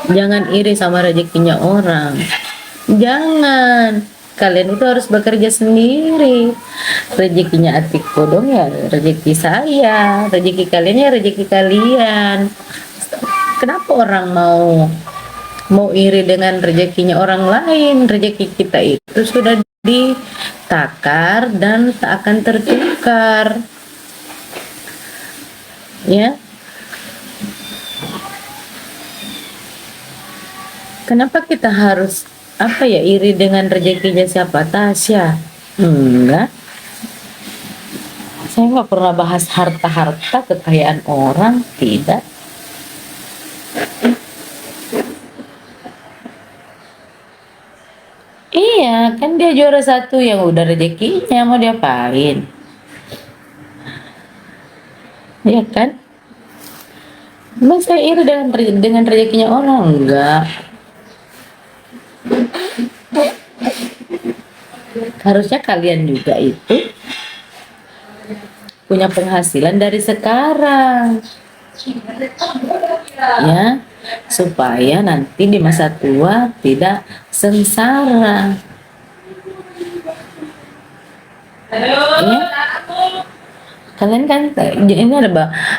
Jangan iri sama rezekinya orang. Jangan. Kalian itu harus bekerja sendiri. Rezekinya Atik Kodong ya rezeki saya, rezeki kalian ya rezeki kalian. Kenapa orang mau iri dengan rezekinya orang lain? Rezeki kita itu sudah ditakar dan tak akan tertukar. Ya, kenapa kita harus iri dengan rezekinya siapa? Tasya? Enggak. Saya nggak pernah bahas harta-harta kekayaan orang, tidak. Iya, kan dia juara satu yang udah rezekinya mau diapain? Iya kan? Emang saya iri dengan rezekinya orang? Enggak. Harusnya kalian juga itu punya penghasilan dari sekarang, ya, supaya nanti di masa tua tidak sengsara. Ya, kalian kan ini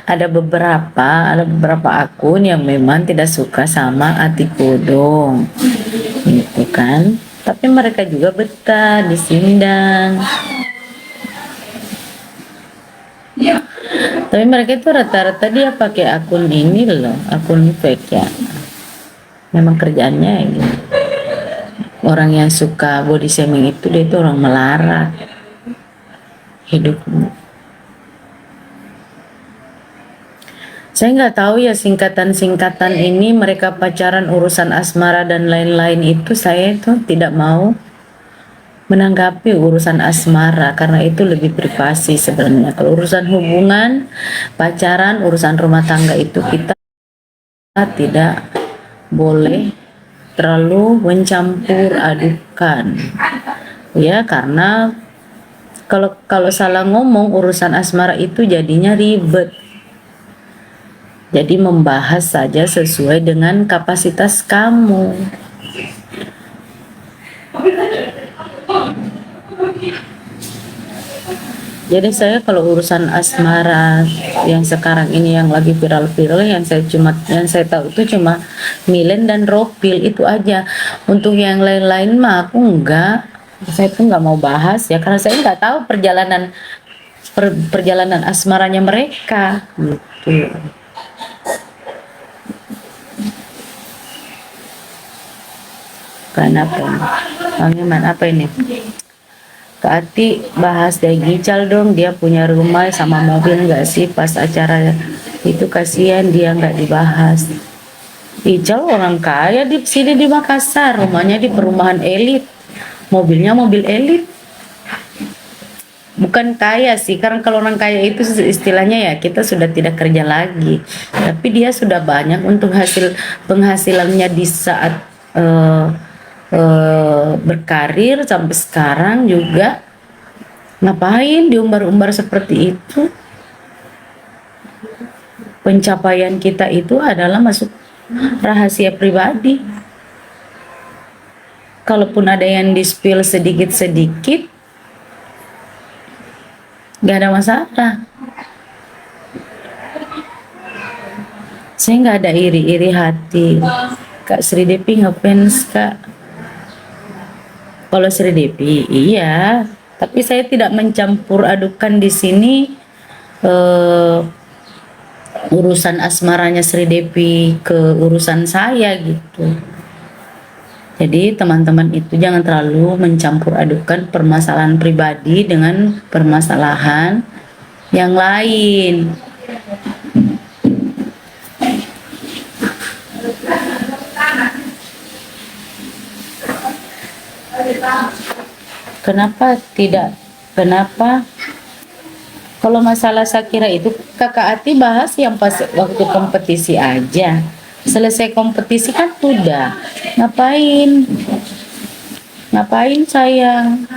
ada beberapa akun yang memang tidak suka sama Atik Kodong, gitu kan? Tapi mereka juga betah di Sindang. Tapi mereka itu rata-rata dia pakai akun ini loh, akun fake ya. Memang kerjaannya gitu. Orang yang suka body shaming itu dia itu orang melarat hidupnya. Saya nggak tahu ya singkatan-singkatan ini mereka pacaran urusan asmara dan lain-lain itu, saya itu tidak mau menanggapi urusan asmara karena itu lebih privasi sebenarnya. Kalau urusan hubungan, pacaran, urusan rumah tangga itu kita tidak boleh terlalu mencampur adukan. Ya, karena kalau salah ngomong urusan asmara itu jadinya ribet. Jadi membahas saja sesuai dengan kapasitas kamu. Jadi saya kalau urusan asmara yang sekarang ini yang lagi viral-viral, yang saya tahu itu cuma Milen dan Ropil itu aja. Untuk yang lain-lain mah aku enggak. Saya tuh nggak mau bahas ya karena saya nggak tahu perjalanan asmaranya mereka gitu. Kenapa? Bagaimana apa ini? Kak Ati bahas dari Gical dong, dia punya rumah sama mobil nggak sih pas acara itu, kasihan dia nggak dibahas. Gical orang kaya di sini di Makassar, rumahnya di perumahan elit, mobilnya mobil elit. Bukan kaya sih, karena kalau orang kaya itu istilahnya ya kita sudah tidak kerja lagi, tapi dia sudah banyak untuk penghasilannya di saat berkarir sampai sekarang juga. Ngapain diumbar-umbar seperti itu? Pencapaian kita itu adalah masuk rahasia pribadi. Kalaupun ada yang di-spill sedikit-sedikit, gak ada masalah. Saya nggak ada iri-iri hati. Kak Sri Devi ngefans Kak. Kalau Sri Devi iya, tapi saya tidak mencampur adukan di sini urusan asmaranya Sri Devi ke urusan saya gitu. Jadi teman-teman itu jangan terlalu mencampur adukan permasalahan pribadi dengan permasalahan yang lain. Kenapa kalau masalah Shakira itu Kakak Ati bahas yang pas waktu kompetisi aja. Selesai kompetisi kan udah. Ngapain sayang?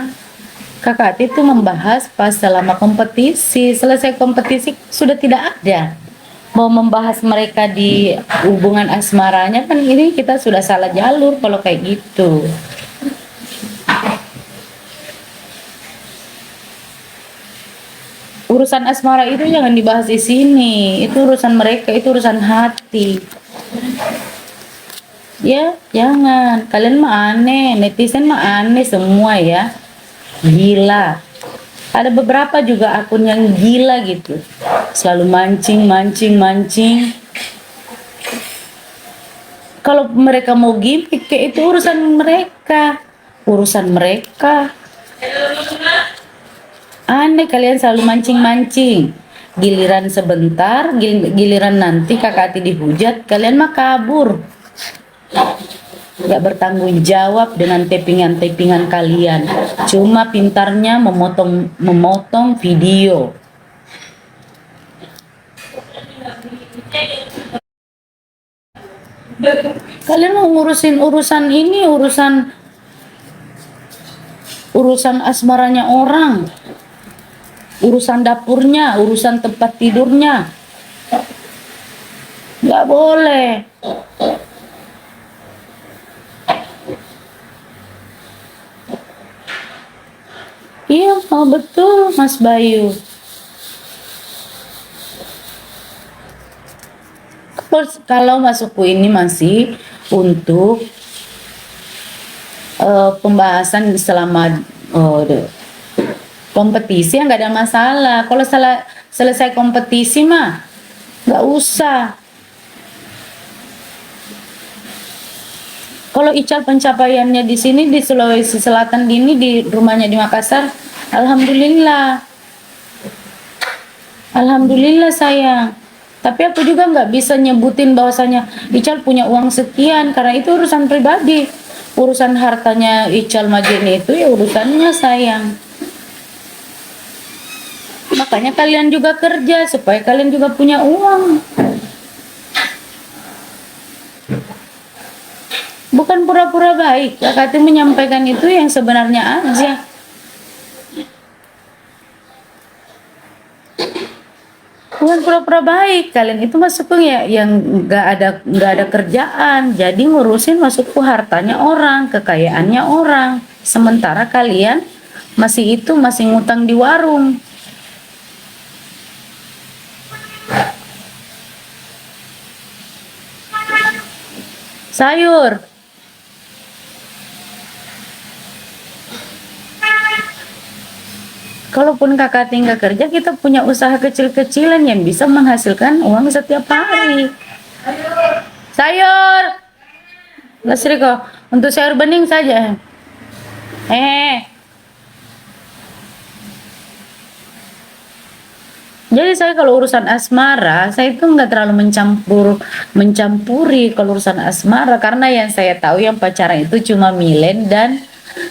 Kakak itu membahas pas selama kompetisi. Selesai kompetisi sudah tidak ada. mau membahas mereka di hubungan asmaranya, kan ini kita sudah salah jalur kalau kayak gitu. Urusan asmara itu jangan dibahas di sini. Itu urusan mereka, itu urusan hati. Ya, jangan. Kalian mah aneh, netizen mah aneh semua ya. Gila. Ada beberapa juga akun yang gila gitu. Selalu mancing, mancing, mancing. Kalau mereka mau gimmick, kayak itu urusan mereka. Urusan mereka. Aneh kalian selalu mancing-mancing. Giliran sebentar, giliran nanti kakak Ati dihujat, kalian mah kabur. Gak bertanggung jawab dengan tapingan-tapingan kalian. Cuma pintarnya memotong video. Kalian mau ngurusin urusan ini, urusan asmaranya orang, urusan dapurnya, urusan tempat tidurnya. Nggak boleh. Iya, oh betul Mas Bayu. Kalau masukku ini masih untuk pembahasan selama kompetisi, nggak ada masalah. Kalau selesai kompetisi mah nggak usah. Kalau Ical pencapaiannya di sini di Sulawesi Selatan gini, di rumahnya di Makassar, alhamdulillah. Alhamdulillah sayang. Tapi aku juga nggak bisa nyebutin bahwasanya Ical punya uang sekian, karena itu urusan pribadi. Urusan hartanya Ical Majene itu ya urusannya sayang. Makanya kalian juga kerja supaya kalian juga punya uang. Bukan pura-pura baik. Kakak menyampaikan itu yang sebenarnya aja. Bukan pura-pura baik. Kalian itu masukku ya yang nggak ada kerjaan. Jadi ngurusin masukku hartanya orang, kekayaannya orang. Sementara kalian masih ngutang di warung. Sayur. Kalaupun kakak tinggal kerja, kita punya usaha kecil-kecilan yang bisa menghasilkan uang setiap hari. Sayur. Lasri kok. Untuk sayur bening saja. Jadi saya kalau urusan asmara, saya itu nggak terlalu mencampuri kalau urusan asmara, karena yang saya tahu yang pacaran itu cuma Milen dan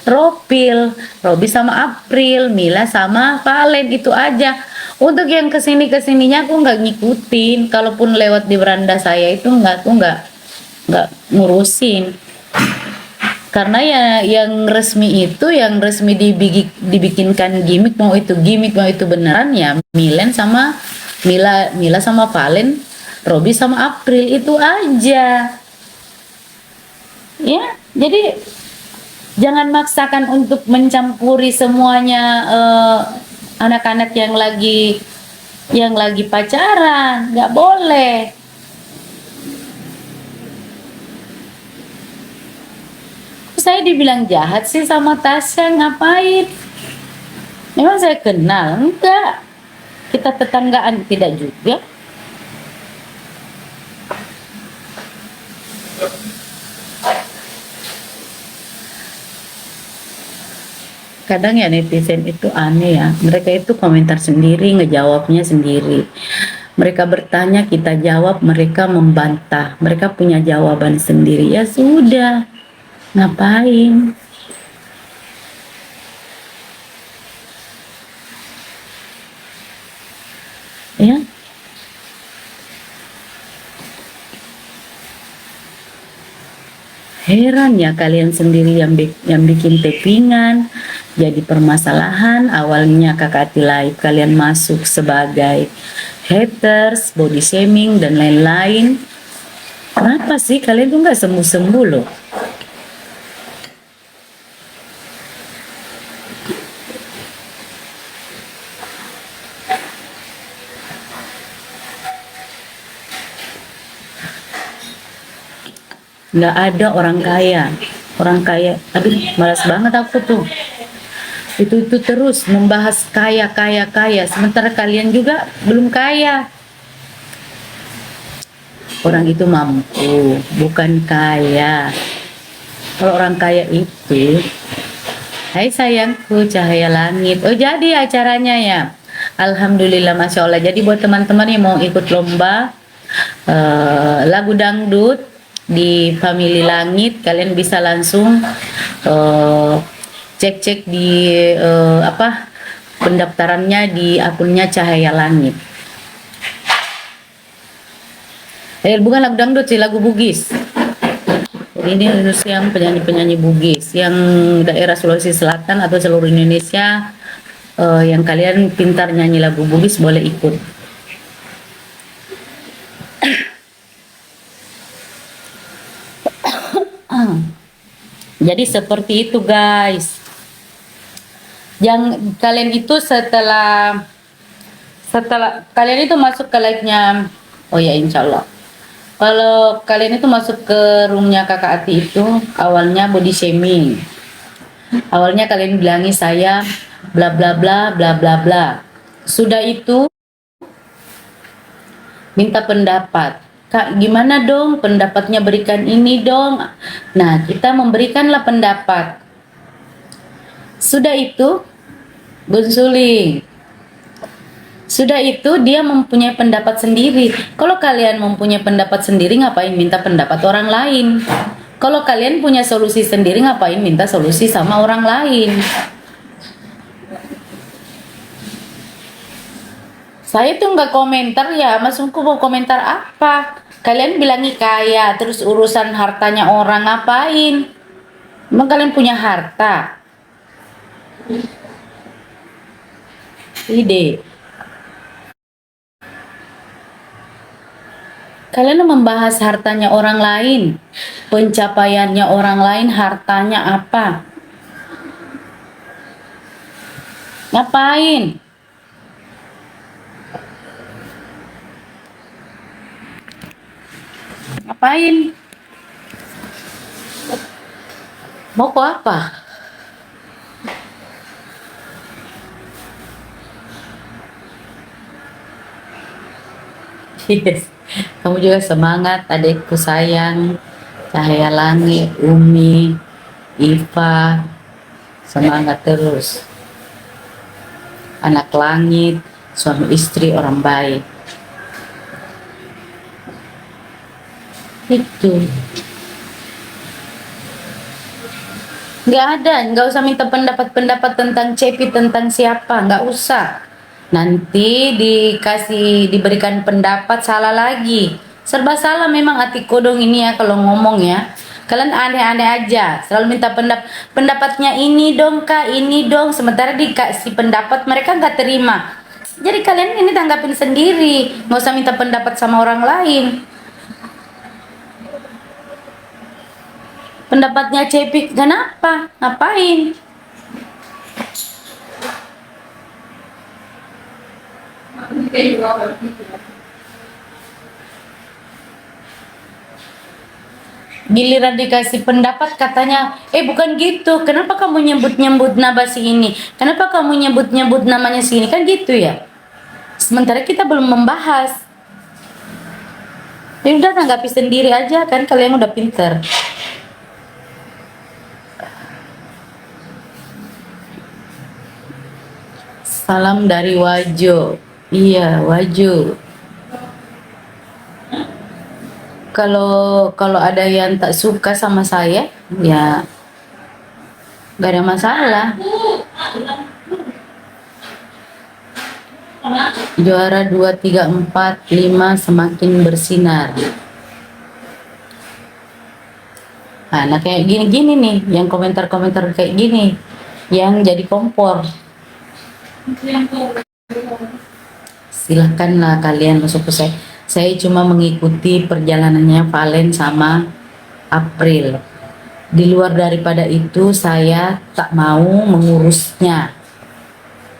Ropil, Robi sama April, Mila sama Valen, itu aja. Untuk yang kesininya aku nggak ngikutin. Kalaupun lewat di beranda saya itu aku nggak ngurusin. Karena ya yang resmi dibikinkan gimmick, mau itu beneran ya Mila sama Valen, Robi sama April, itu aja. Ya, jadi jangan maksakan untuk mencampuri semuanya anak-anak yang lagi pacaran, nggak boleh. Saya dibilang jahat sih sama Tasya, ngapain? Memang saya kenal? Enggak. Kita tetanggaan tidak juga. Kadang ya netizen itu aneh ya. Mereka itu komentar sendiri, ngejawabnya sendiri. Mereka bertanya, kita jawab, mereka membantah. Mereka punya jawaban sendiri. Ya sudah. Ngapain? Ya. Heran ya kalian sendiri yang bikin tapingan jadi permasalahan. Awalnya kakak Ati Live kalian masuk sebagai haters, body shaming, dan lain-lain. Kenapa sih kalian tuh nggak sembuh-sembuh loh? Nggak ada orang kaya. Orang kaya, aduh malas banget aku tuh. Itu terus membahas kaya, kaya, kaya. Sementara kalian juga belum kaya. Orang itu mampu, bukan kaya. Kalau orang kaya itu, hai sayangku, cahaya langit. Oh jadi acaranya ya. Alhamdulillah, Masya Allah. Jadi buat teman-teman yang mau ikut lomba lagu dangdut di Family Langit, kalian bisa langsung cek-cek di pendaftarannya di akunnya Cahaya Langit. Bukan lagu dangdut sih, lagu Bugis. Ini khusus yang penyanyi-penyanyi Bugis yang daerah Sulawesi Selatan atau seluruh Indonesia, yang kalian pintar nyanyi lagu Bugis boleh ikut. Jadi seperti itu guys. Yang kalian itu setelah kalian itu masuk ke live-nya, oh ya insya Allah, kalau kalian itu masuk ke roomnya kakak Ati itu awalnya body shaming. Awalnya kalian bilangi saya bla bla bla bla bla bla. Sudah itu minta pendapat. Kak, gimana dong pendapatnya, berikan ini dong. Nah, kita memberikanlah pendapat. Sudah itu Bun Suling, sudah itu dia mempunyai pendapat sendiri. Kalau kalian mempunyai pendapat sendiri, ngapain minta pendapat orang lain? Kalau kalian punya solusi sendiri, ngapain minta solusi sama orang lain? Saya tuh nggak komentar ya, maksudku mau komentar apa? Kalian bilangi kaya, terus urusan hartanya orang ngapain? Emang kalian punya harta? Ide. Kalian membahas hartanya orang lain, pencapaiannya orang lain, hartanya apa? Ngapain? Ngapain? Mau kok apa? Yes. Kamu juga semangat, adekku sayang. Cahaya Langit, Umi, Iva, semangat terus. Anak langit, suami istri orang baik. Itu. Nggak usah minta pendapat tentang Cepi, tentang siapa, nggak usah. Nanti diberikan pendapat salah lagi. Serba salah memang Ati Kodong ini ya kalau ngomong ya. Kalian aneh-aneh aja, selalu minta pendapatnya ini dong kak, ini dong. Sementara dikasih pendapat mereka nggak terima. Jadi kalian ini tanggapin sendiri, nggak usah minta pendapat sama orang lain. Pendapatnya Cepi, kenapa? Ngapain? Giliran dikasih pendapat katanya, bukan gitu. Kenapa kamu nyebut-nyebut nama si ini? Kenapa kamu nyebut-nyebut namanya si ini? Kan gitu ya. Sementara kita belum membahas. Ya udah tanggapi sendiri aja kan, kalian udah pinter. Salam dari Wajo. Iya, Wajo. Kalau ada yang tak suka sama saya, ya gak ada masalah. Juara 2, 3, 4, 5 semakin bersinar. Nah kayak gini-gini nih, yang komentar-komentar kayak gini, yang jadi kompor. silahkanlah kalian masuk ke saya. Saya cuma mengikuti perjalanannya Valen sama April. Di luar daripada itu saya tak mau mengurusnya,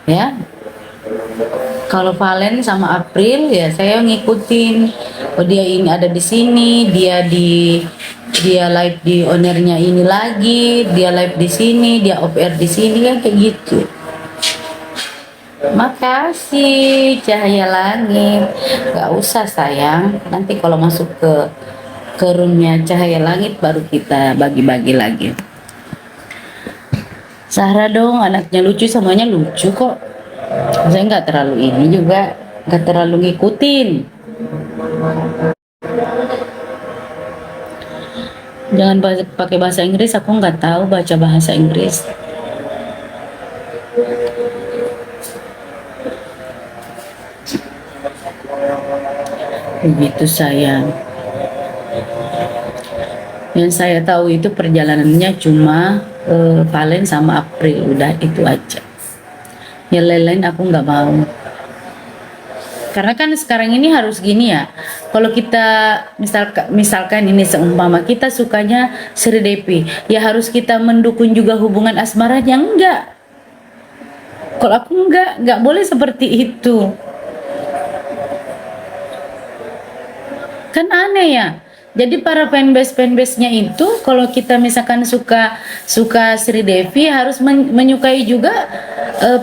ya. Kalau Valen sama April ya saya ngikutin. Oh dia ini ada di sini, dia live di ownernya ini lagi, dia live di sini, dia off air di sini kan kayak gitu. Makasih Cahaya Langit. Gak usah sayang, nanti kalau masuk ke roomnya Cahaya Langit baru kita bagi-bagi lagi. Zahra dong, anaknya lucu, semuanya lucu kok. Saya nggak terlalu ini juga, nggak terlalu ngikutin. Jangan pakai bahasa Inggris, aku nggak tahu baca bahasa Inggris. Begitu sayang. Yang saya tahu itu perjalanannya cuma Valen sama April, udah itu aja. Yang lain-lain aku nggak mau. Karena kan sekarang ini harus gini ya. Kalau kita misalkan ini seumpama kita sukanya Sri Devi, ya harus kita mendukung juga hubungan asmaranya, enggak. Kalau aku enggak boleh seperti itu. Kan aneh ya. Jadi para fanbase-nya itu kalau kita misalkan suka Sri Devi harus menyukai juga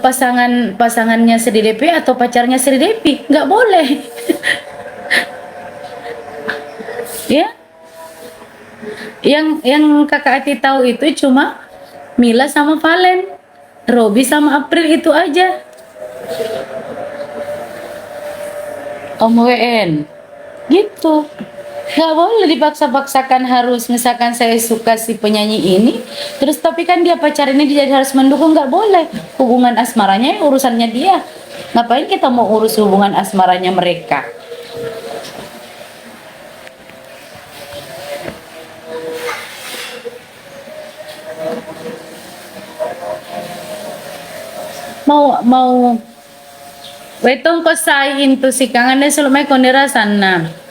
pasangannya Sri Devi atau pacarnya Sri Devi, nggak boleh. Ya, yang kakak Ati tahu itu cuma Mila sama Valen, Robi sama April, itu aja. Om WN gitu. Nggak boleh dipaksa-paksakan harus, misalkan saya suka si penyanyi ini terus tapi kan dia pacar ini dia harus mendukung, nggak boleh. Hubungan asmaranya urusannya dia, ngapain kita mau urus hubungan asmaranya mereka. Mau wetong ko sahin to si kangan sulumay konera sana.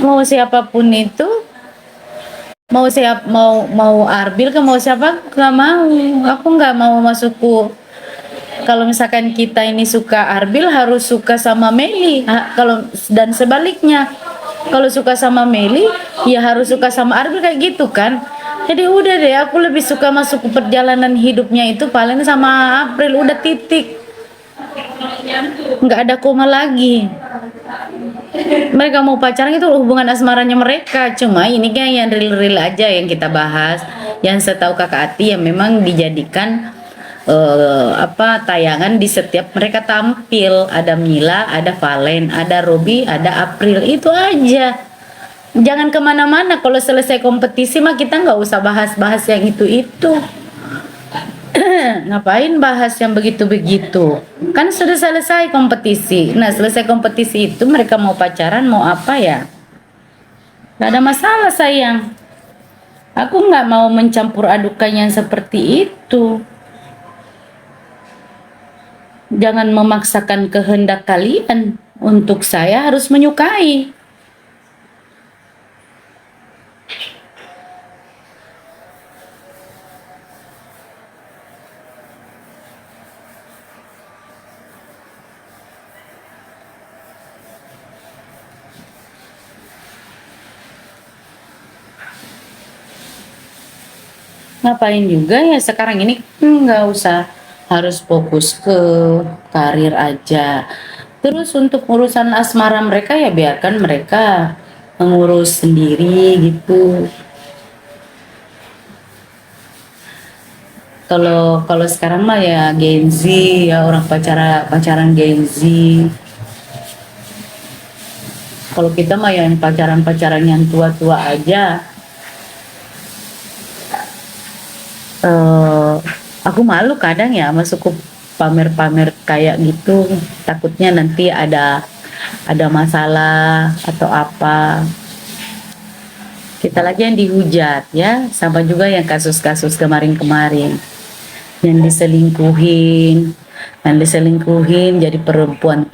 Mau siapapun itu, mau Arbil ke mau siapa, nggak mau. Aku nggak mau masukku. Kalau misalkan kita ini suka Arbil harus suka sama Meli, kalau dan sebaliknya. Kalau suka sama Meli ya harus suka sama Arbil, kayak gitu kan. Jadi udah deh, aku lebih suka masuk ke perjalanan hidupnya itu paling sama April, udah titik. Nggak ada koma lagi. Mereka mau pacaran itu hubungan asmaranya mereka, cuma ini kan yang real aja yang kita bahas. Yang setahu kakak Ati yang memang dijadikan tayangan di setiap mereka tampil. Ada Mila, ada Valen, ada Robi, ada April, itu aja. Jangan kemana-mana. Kalau selesai kompetisi mah kita nggak usah bahas-bahas yang itu. Ngapain bahas yang begitu-begitu? Kan sudah selesai kompetisi. Nah, selesai kompetisi itu mereka mau pacaran, mau apa ya? Gak ada masalah sayang. Aku nggak mau mencampur adukan yang seperti itu. Jangan memaksakan kehendak kalian untuk saya harus menyukai. Ngapain juga ya sekarang ini, nggak usah harus fokus ke karir aja. Terus untuk urusan asmara mereka ya biarkan mereka mengurus sendiri gitu. Kalau sekarang mah ya Gen Z, ya orang pacaran Gen Z. Kalau kita mah yang pacaran yang tua-tua aja. Aku malu kadang ya masuk pamer-pamer kayak gitu, takutnya nanti ada masalah atau apa. Kita lagi yang dihujat ya, sama juga yang kasus-kasus kemarin-kemarin yang diselingkuhin jadi perempuan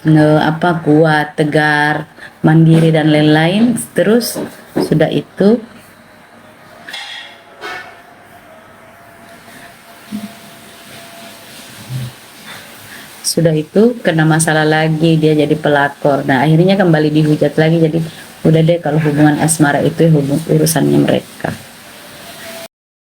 kuat, tegar, mandiri dan lain-lain. Terus sudah itu kena masalah lagi, dia jadi pelakor. Nah akhirnya kembali dihujat lagi. Jadi udah deh, kalau hubungan asmara itu urusannya mereka.